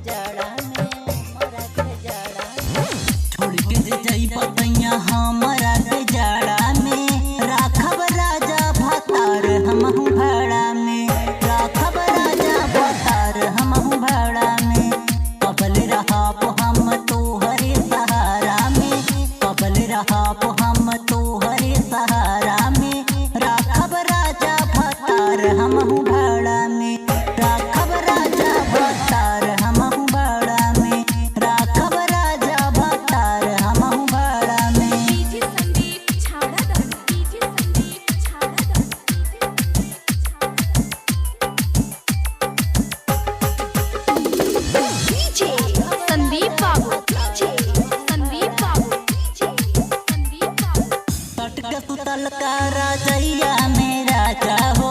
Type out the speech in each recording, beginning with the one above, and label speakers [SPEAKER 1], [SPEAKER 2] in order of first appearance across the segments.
[SPEAKER 1] जाड़ा में हमरा के जाड़ा में छोड़ के जे जइबा तैया हमरा के जाड़ा में राखब राजा भतार हमहु भाड़ा में राखब राजा भतार हमहु भाड़ा में कबल रहब हम तोहरे सहारा में कबल रहब हम तोहरे सहारा में राखब राजा भतार हमहु भाड़ा में राखब राजा भतार हमहु भाड़ा में राखब राजा भतार हमहु भाड़ा में
[SPEAKER 2] डीजे संदीप छाड़ा दा डीजे संदीप छाड़ा दा डीजे संदीप बाबू डीजे संदीप बाबू डीजे संदीप बाबू
[SPEAKER 1] कटक सुतल का राजैया में राजा हो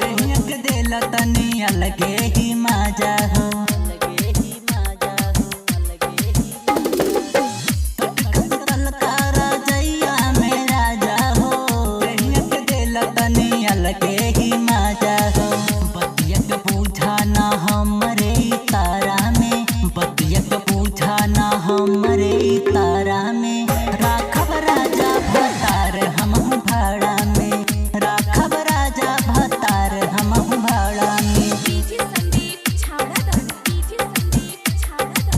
[SPEAKER 1] रहियक देला तनी अलगे ही माजा हो अलगे ही माजा हो अलगे ही कटक सुतल का राजैया में राजा हो रहियक देला तनी अलगे ही माजा हो बतियक पूछा ना हमरे तारा में बतियक पूछा ना हमरे तारा में राखब राजा भतार हमहु भाड़ा में राखब राजा भतार हमहु भाड़ा में
[SPEAKER 2] डीजे संदीप छाड़ा दा डीजे संदीप छाड़ा दा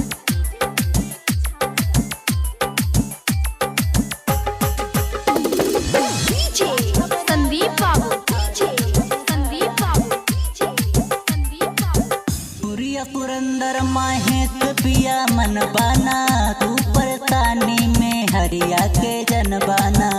[SPEAKER 2] डीजे संदीप बाबू डीजे संदीप बाबू डीजे संदीप बाबू
[SPEAKER 1] पुरिया पुरंदर महेश पिया मन बाना तू परेशानी में हरिया के जनबाना